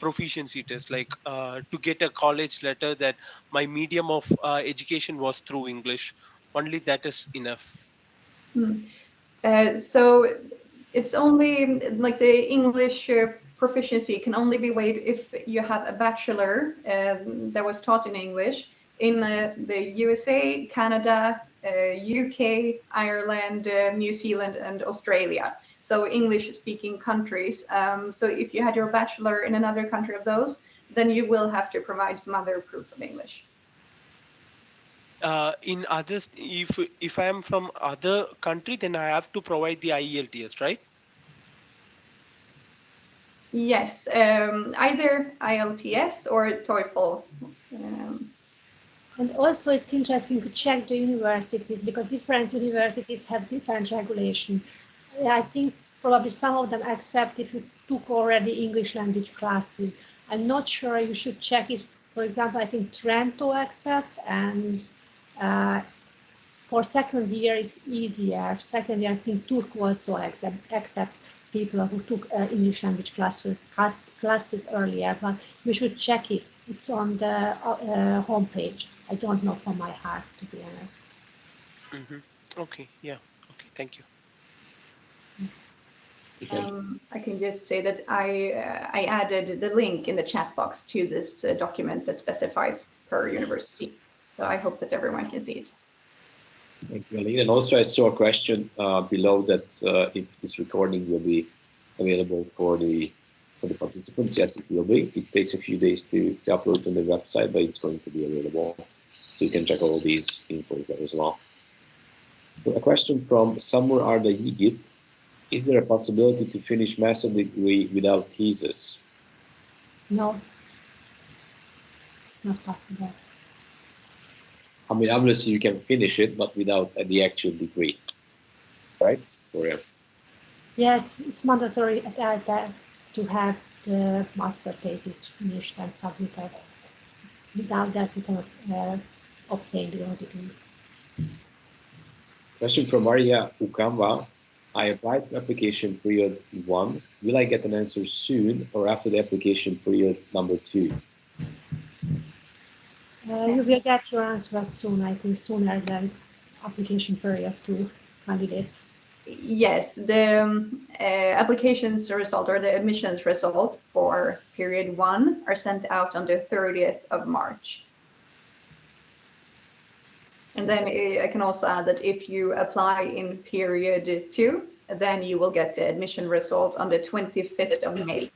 proficiency test, like to get a college letter that my medium of education was through English? Only that is enough. Hmm. So it's only like the English proficiency can only be waived if you have a bachelor that was taught in English in the USA, Canada, UK, Ireland, New Zealand, and Australia. So English-speaking countries. So if you had your bachelor in another country of those, then you will have to provide some other proof of English. In others, if I am from other country, then I have to provide the IELTS, right? Yes, either IELTS or TOEFL. And also it's interesting to check the universities, because different universities have different regulation. I think probably some of them accept if you took already English language classes. I'm not sure, you should check it. For example, I think Trento accept, and for second year it's easier. Second year I think Turku also accept people who took English language classes earlier, but we should check it. It's on the homepage. I don't know from my heart, to be honest. Okay, yeah. Okay, thank you. I can just say that I added the link in the chat box to this document that specifies per university. So I hope that everyone can see it. Thank you, Aline. And also I saw a question below that if this recording will be available for the participants. Yes, it will be. It takes a few days to upload on the website, but it's going to be available. So you can check all these info there as well. So a question from Samur Arda Yigit. Is there a possibility to finish master degree without thesis? No, it's not possible. I mean, obviously you can finish it, but without the actual degree, right? Or, Yes, it's mandatory to have the master thesis finished and submitted. Without that, you cannot obtain your degree. Question from Maria Ukamba. I applied for application period 1. Will I get an answer soon or after the application period number 2? You will get your answer soon, I think sooner than application period 2 candidates. Yes, the applications result or the admissions result for period 1 are sent out on the 30th of March. And then I can also add that if you apply in period 2, then you will get the admission results on the 25th of May.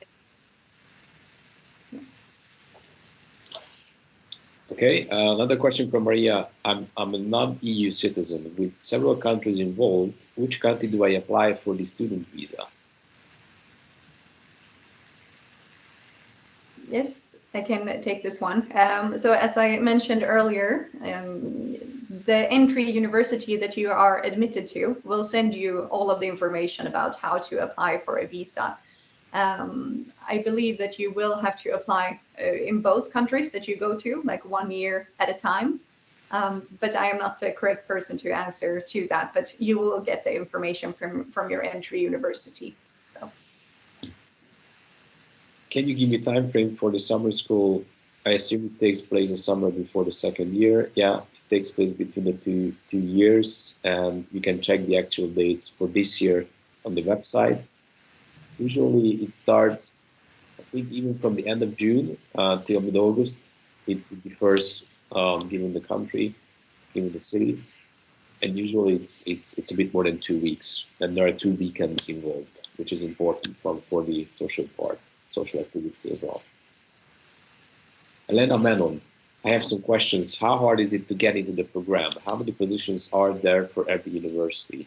Okay, another question from Maria. I'm a non-EU citizen with several countries involved. Which country do I apply for the student visa? Yes, I can take this one. So as I mentioned earlier, the entry university that you are admitted to will send you all of the information about how to apply for a visa. I believe that you will have to apply in both countries that you go to, like 1 year at a time. But I am not the correct person to answer to that, but you will get the information from your entry university. So. Can you give me a time frame for the summer school? I assume it takes place in summer before the second year. Yeah, it takes place between the two years, and you can check the actual dates for this year on the website. Usually it starts, I think, even from the end of June till mid-August. It differs given the country, given the city, and usually it's a bit more than 2 weeks, and there are 2 weekends involved, which is important for the social part, social activity as well. Elena Menon, I have some questions. How hard is it to get into the program? How many positions are there for every university?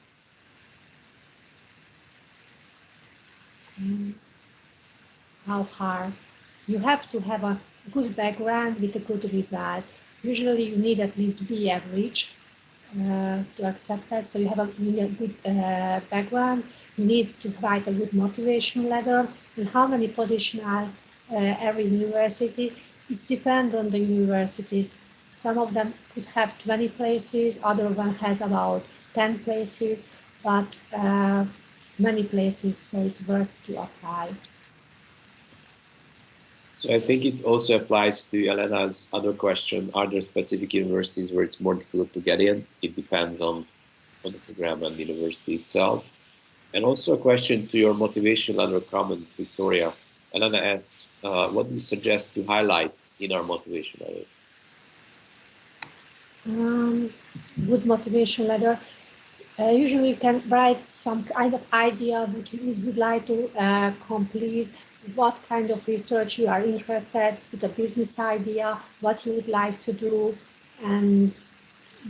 How hard? You have to have a good background with a good result. Usually you need at least B average to accept that. So you need a good background. You need to write a good motivation letter. And how many positions are every university? It depends on the universities. Some of them could have 20 places, other one has about 10 places, but many places, so it's worth to apply. So I think it also applies to Elena's other question. Are there specific universities where it's more difficult to get in? It depends on the program and the university itself. And also a question to your motivation letter comment, Victoria. Elena asks, what do you suggest to highlight in our motivation letter? Good motivation letter. Usually you can write some kind of idea what you would like to complete, what kind of research you are interested, with a business idea, what you would like to do, and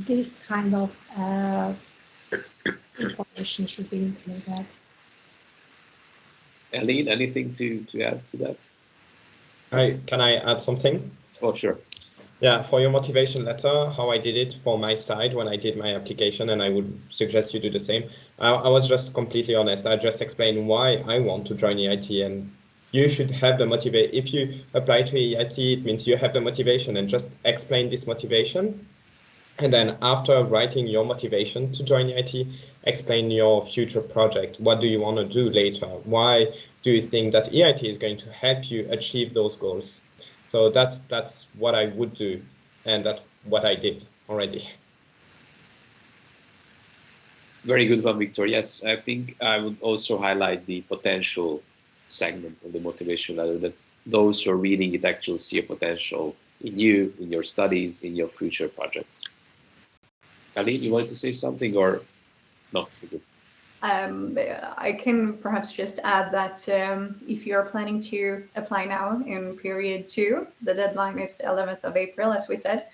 this kind of information should be included. Aline, anything to add to that? Can I add something? Oh, sure. Yeah, for your motivation letter, how I did it for my side when I did my application, and I would suggest you do the same. I was just completely honest. I just explained why I want to join EIT, and you should have the motivation. If you apply to EIT, it means you have the motivation, and just explain this motivation. And then after writing your motivation to join EIT, explain your future project. What do you want to do later? Why do you think that EIT is going to help you achieve those goals? So that's what I would do, and that's what I did already. Very good one, Victor. Yes, I think I would also highlight the potential segment of the motivation letter, that those who are reading it actually see a potential in you, in your studies, in your future projects. Aline, you wanted to say something or no? I can perhaps just add that if you're planning to apply now in period 2, the deadline is the 11th of April, as we said.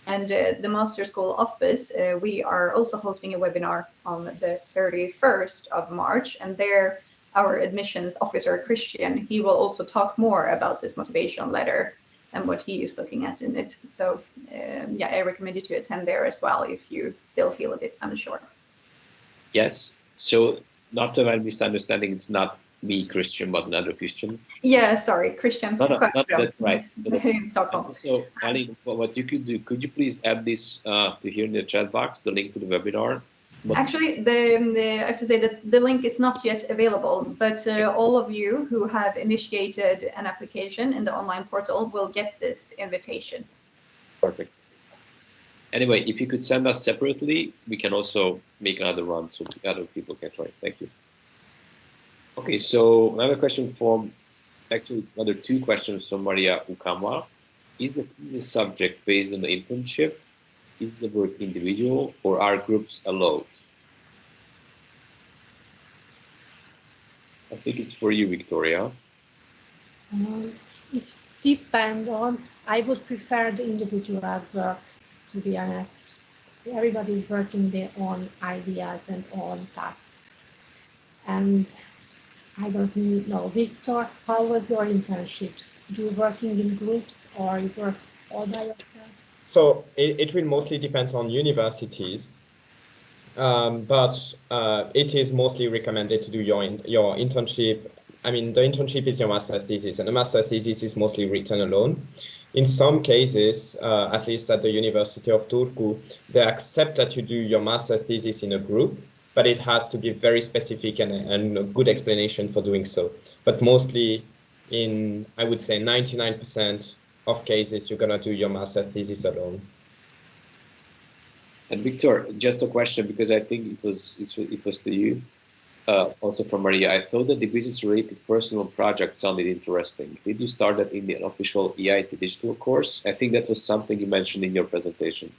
And the Master School office, we are also hosting a webinar on the 31st of March. And there, our admissions officer, Christian, he will also talk more about this motivation letter and what he is looking at in it. So yeah, I recommend you to attend there as well if you still feel a bit unsure. Yes. So not to have misunderstanding, it's not me, Christian, but another Christian. Yeah, sorry, Christian. No, that's right. In Stockholm. So, Aline, what you could do, could you please add this to here in the chat box, the link to the webinar? Actually, I have to say that the link is not yet available, but all of you who have initiated an application in the online portal will get this invitation. Perfect. Anyway, if you could send us separately, we can also make another run so other people can try. Thank you. Okay, so another question from, actually another 2 questions from Maria Ukama. Is the thesis subject based on the internship? Is the work individual or are groups allowed? I think it's for you, Victoria. It's depend on. I would prefer the individual work, to be honest. Everybody is working their own ideas and own tasks. And I don't know, Victor, how was your internship? Do you working in groups or you work all by yourself? So it will mostly depend on universities. But it is mostly recommended to do your internship. I mean, the internship is your master thesis, and the master thesis is mostly written alone. In some cases, at least at the University of Turku, they accept that you do your master thesis in a group, but it has to be very specific and a good explanation for doing so. But mostly in, I would say 99% of cases, you're gonna do your master thesis alone. And Victor, just a question, because I think it was to you, also from Maria. I thought that the business-related personal project sounded interesting. Did you start that in the unofficial EIT digital course? I think that was something you mentioned in your presentation.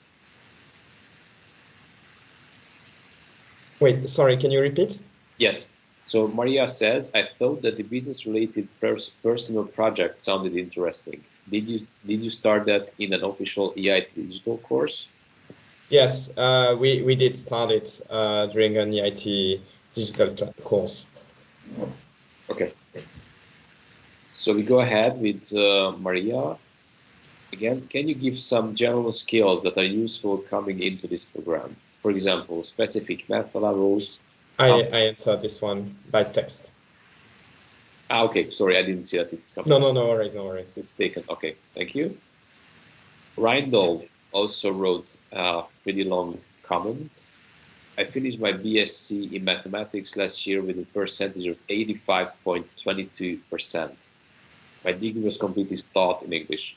Wait, sorry, can you repeat? Yes. So Maria says, I thought that the business-related personal project sounded interesting. Did you start that in an official EIT digital course? Yes, we did start it during an EIT digital course. Okay. So we go ahead with Maria. Again, can you give some general skills that are useful coming into this program? For example, specific math levels. I answered this one by text. Okay, sorry, I didn't see that it's coming. No worries, no worries. It's taken. Okay, thank you. Reindl also wrote a pretty long comment. I finished my BSc in mathematics last year with a percentage of 85.22%. My degree was completely taught in English.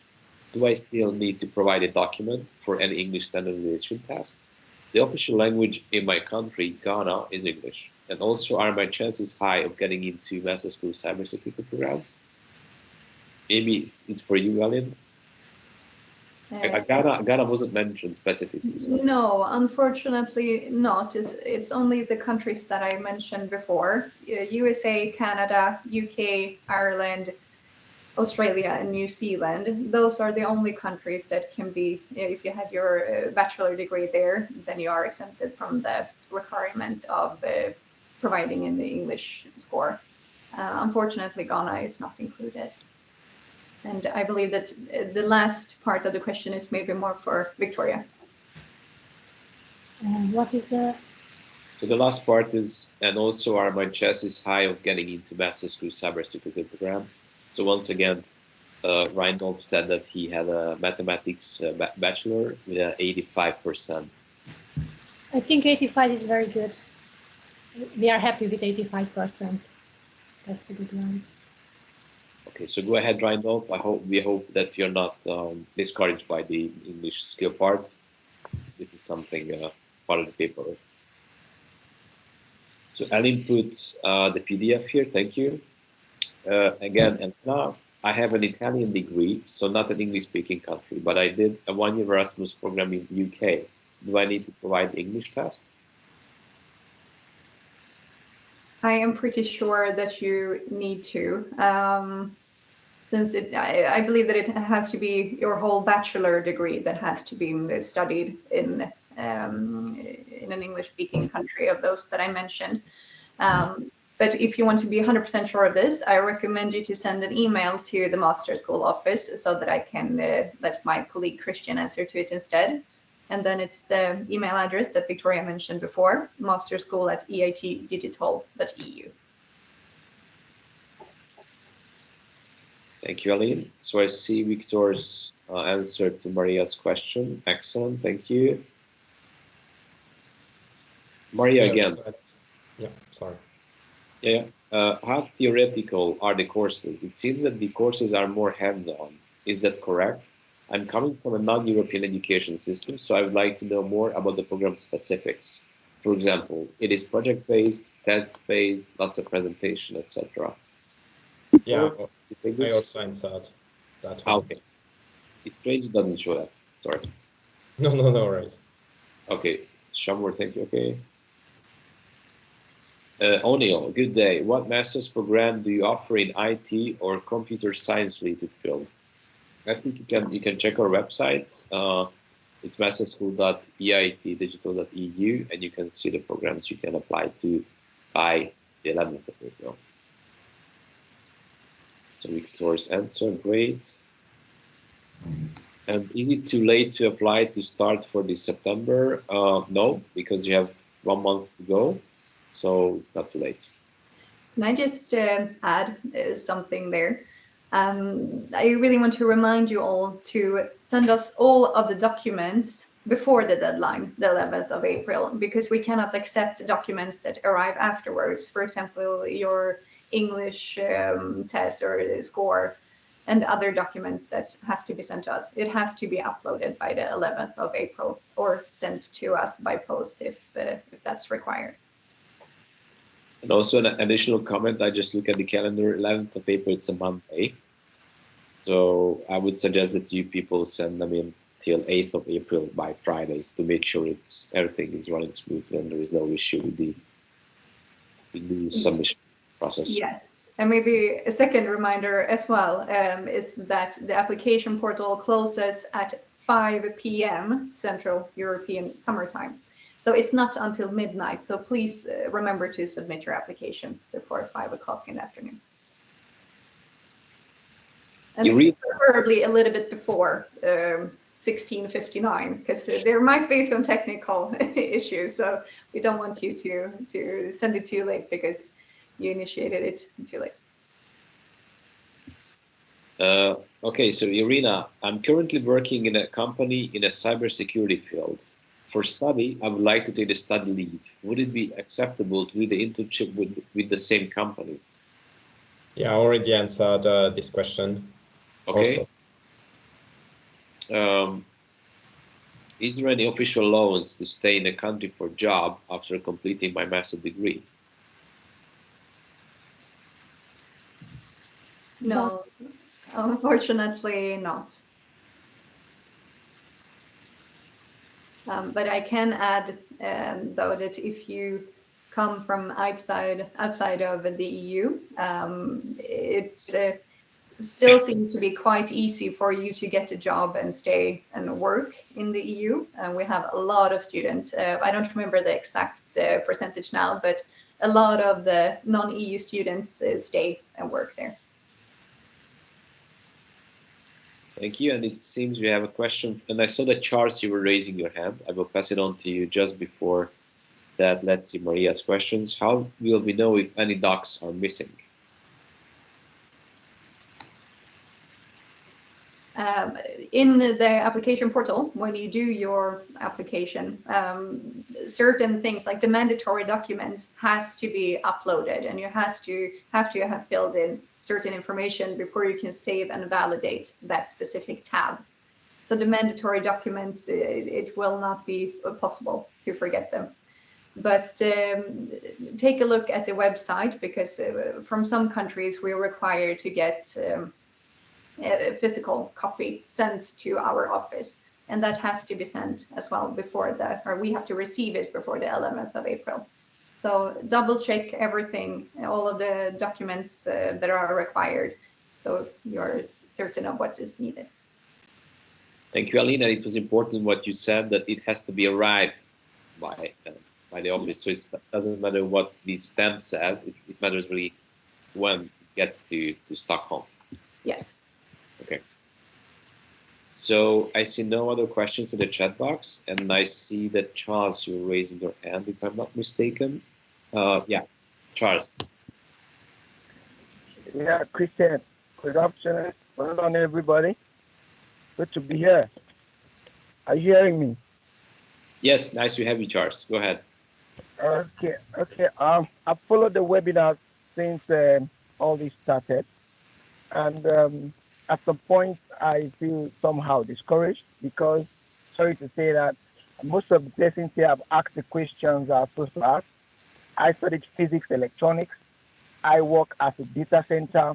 Do I still need to provide a document for any English standardization test? The official language in my country, Ghana, is English. And also, are my chances high of getting into Master School cybersecurity program? Maybe it's for you, Aline. Ghana wasn't mentioned specifically. So. No, unfortunately not. It's only the countries that I mentioned before: USA, Canada, UK, Ireland, Australia, and New Zealand. Those are the only countries that can be, if you had your bachelor degree there, then you are exempted from the requirement of providing in the English score. Unfortunately, Ghana is not included. And I believe that the last part of the question is maybe more for Victoria. What is the... So the last part is, and also my chance is high of getting into master's school cybersecurity program. So once again, Reinhold said that he had a mathematics bachelor with 85%. I think 85 is very good. We are happy with 85%. That's a good one. Okay, so go ahead, Reinhold. We hope that you're not discouraged by the English skill part. This is something part of the paper. So I'll input the PDF here. Thank you. Again, and now I have an Italian degree, so not an English-speaking country, but I did a one-year Erasmus program in the UK. Do I need to provide the English test? I am pretty sure that you need to, since I believe that it has to be your whole bachelor degree that has to be studied in an English-speaking country of those that I mentioned. But if you want to be 100% sure of this, I recommend you to send an email to the Master School office so that I can let my colleague Christian answer to it instead. And then it's the email address that Victoria mentioned before, masterschool.eitdigital.eu. Thank you, Aline. So I see Victor's answer to Maria's question. Excellent, thank you. Maria again. Yeah, sorry. Yeah, how theoretical are the courses? It seems that the courses are more hands-on. Is that correct? I'm coming from a non-European education system, so I would like to know more about the program specifics. For example, it is project-based, test-based, lots of presentation, etc. Yeah, I also answered that one. Okay. It's strange it doesn't show that. Sorry. No, right. Okay, Shamor, thank you. Okay. O'Neill, good day. What master's program do you offer in IT or computer science related field? I think you can check our website. It's masterschool.eitdigital.eu, and you can see the programs you can apply to by the 11th of April. So Victor's answer, great. And is it too late to apply to start for this September? No, because you have 1 month to go, so not too late. Can I just add something there? I really want to remind you all to send us all of the documents before the deadline, the 11th of April, because we cannot accept documents that arrive afterwards. For example, your English test or score and other documents that has to be sent to us. It has to be uploaded by the 11th of April or sent to us by post if that's required. And also an additional comment, I just look at the calendar, 11th of April, it's a Monday. So I would suggest that you people send them in till 8th of April by Friday to make sure everything is running smoothly and there is no issue with the submission process. Yes, and maybe a second reminder as well is that the application portal closes at 5 p.m. Central European Summertime. So it's not until midnight. So please remember to submit your application before 5 o'clock in the afternoon. And preferably a little bit before 16:59, because there might be some technical issues. So we don't want you to send it too late because you initiated it too late. Okay, so Irina, I'm currently working in a company in a cybersecurity field. For study, I would like to take the study leave. Would it be acceptable to do the internship with the same company? Yeah, I already answered this question. Okay. Is there any official allowance to stay in a country for job after completing my master's degree? No, unfortunately not. But I can add, though, that if you come from outside of the EU, it still seems to be quite easy for you to get a job and stay and work in the EU. We have a lot of students. I don't remember the exact percentage now, but a lot of the non-EU students stay and work there. Thank you. And it seems we have a question. And I saw that, Charles, you were raising your hand. I will pass it on to you just before that. Let's see Maria's questions. How will we know if any docs are missing? In the application portal, when you do your application, certain things like the mandatory documents has to be uploaded, and you have to have filled in certain information before you can save and validate that specific tab. So the mandatory documents, it will not be possible to forget them. But take a look at the website, because from some countries we're required to get a physical copy sent to our office, and that has to be sent as well before or we have to receive it before the 11th of April. So double check everything, all of the documents that are required, so you're certain of what is needed. Thank you, Alina. It was important what you said, that it has to be arrived by the office. So it doesn't matter what the stamp says, it matters really when it gets to Stockholm. Yes. Okay. So I see no other questions in the chat box, and I see that, Charles, you're raising your hand, if I'm not mistaken. Yeah, Charles. Yeah, Christian, good afternoon. Well done, everybody. Good to be here. Are you hearing me? Yes, nice to have you, Charles. Go ahead. Okay. I've followed the webinar since all this started, and at some point I feel somehow discouraged because, sorry to say that, most of the persons here have asked the questions I was supposed to ask. I studied physics, electronics. I work as a data center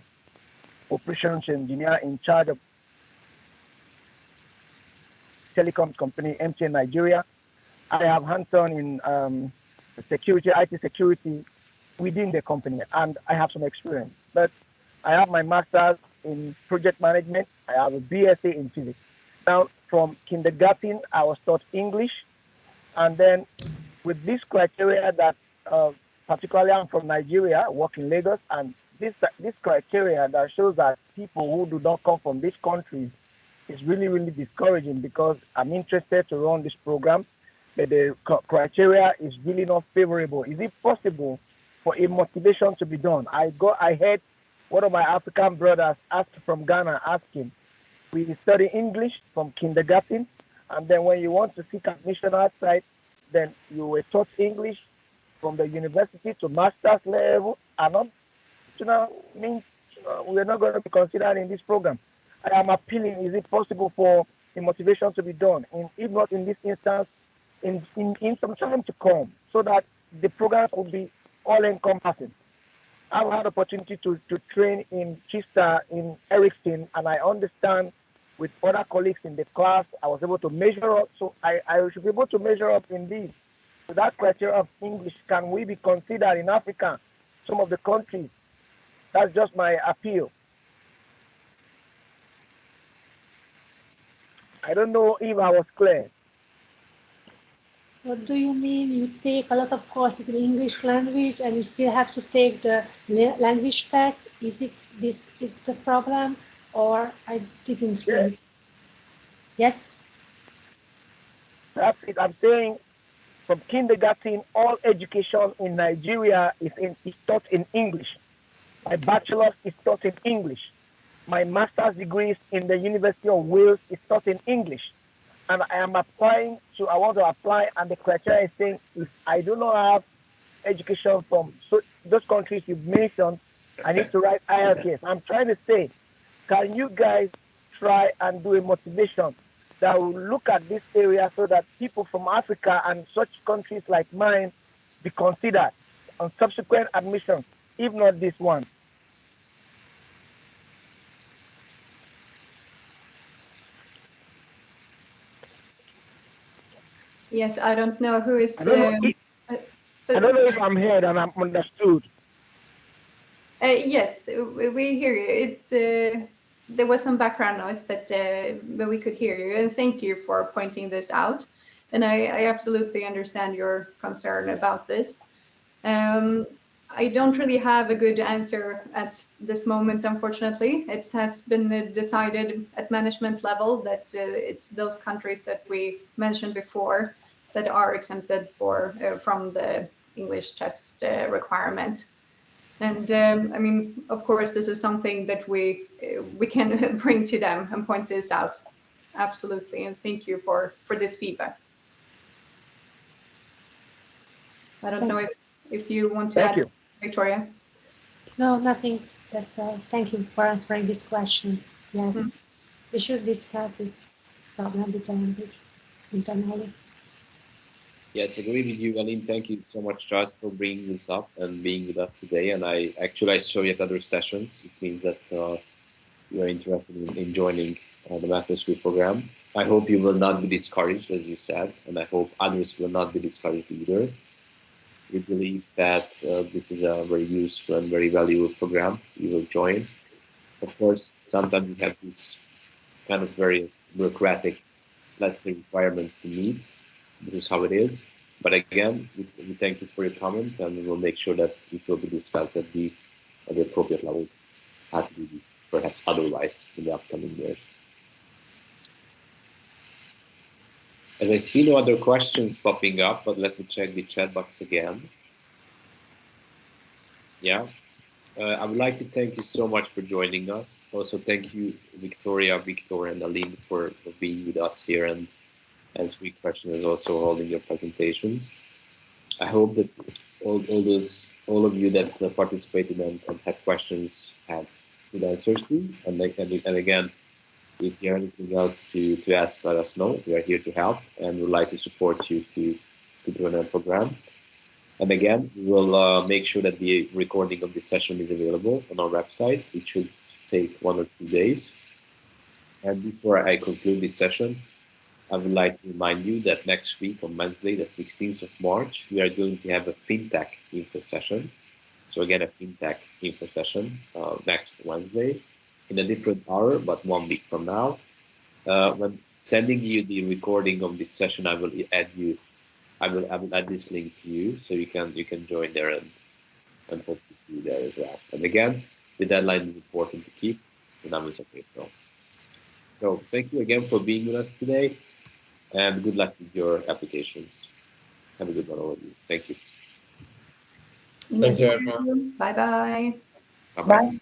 operations engineer in charge of telecom company MTN Nigeria. I have hands-on in security, IT security within the company, and I have some experience. But I have my master's in project management. I have a BSc in physics. Now, from kindergarten, I was taught English, and then with this criteria that, particularly I'm from Nigeria, work in Lagos, and this criteria that shows that people who do not come from these countries is really, really discouraging, because I'm interested to run this program, but the criteria is really not favorable. Is it possible for a motivation to be done? I heard one of my African brothers asked from Ghana, asking, we study English from kindergarten, and then when you want to seek admission outside, then you were taught English from the university to master's level, and not, means we are not going to be considered in this program. I am appealing, is it possible for a motivation to be done, if not in this instance, in some time to come, so that the program could be all-encompassing? I've had opportunity to train in Chester, in Ericsson, and I understand with other colleagues in the class, I was able to measure up, so I should be able to measure up in this. So that criteria of English, can we be considered in Africa, some of the countries? That's just my appeal. I don't know if I was clear. So do you mean you take a lot of courses in English language and you still have to take the language test? Is the problem, or I didn't really? Yes? That's it. I'm saying from kindergarten, all education in Nigeria is taught in English. My bachelor's is taught in English. My master's degrees in the University of Wales is taught in English. And I want to apply, and the criteria is saying, if I do not have education from those countries you've mentioned, I need to write IELTS. I'm trying to say, can you guys try and do a motivation that will look at this area, so that people from Africa and such countries like mine be considered on subsequent admissions, if not this one? Yes, I don't know who is. I don't know if I'm heard and I'm understood. Yes, we hear you. There was some background noise, but we could hear you. And thank you for pointing this out. And I absolutely understand your concern about this. I don't really have a good answer at this moment, unfortunately. It has been decided at management level that it's those countries that we mentioned before that are exempted from the English test requirement. And I mean, of course, this is something that we can bring to them and point this out. Absolutely, and thank you for this feedback. I don't know if you want to add, Victoria. No, nothing. That's all. Thank you for answering this question. Yes, we should discuss this problem with the language internally. Yes, I agree with you, Aline. Thank you so much, Charles, for bringing this up and being with us today. And I saw you at other sessions. It means that you are interested in joining the master's degree program. I hope you will not be discouraged, as you said, and I hope others will not be discouraged either. We believe that this is a very useful and very valuable program you will join. Of course, sometimes we have these kind of various bureaucratic, let's say, requirements to meet. This is how it is. But again, we thank you for your comment, and we will make sure that it will be discussed at the appropriate levels, how to do this, perhaps otherwise in the upcoming years. As I see no other questions popping up, but let me check the chat box again. Yeah. I would like to thank you so much for joining us. Also, thank you, Victoria, Victor, and Aline for being with us here and answering questions, also holding your presentations. I hope that all of you that participated and had questions had good answers to. And again, if you have anything else to ask, let us know. We are here to help and would like to support you to join our program. And again, we will make sure that the recording of this session is available on our website. It should take 1 or 2 days. And before I conclude this session, I would like to remind you that next week on Wednesday, the 16th of March, we are going to have a FinTech info session. So again, a FinTech info session next Wednesday in a different hour, but 1 week from now. When sending you the recording of this session, I will add you. I will add this link to you, so you can join there and hope to see you there as well. And again, the deadline is important to keep. The numbers of April. So thank you again for being with us today, and good luck with your applications. Have a good one, all of you. Thank you. Thank you, everyone. Bye-bye. Bye-bye.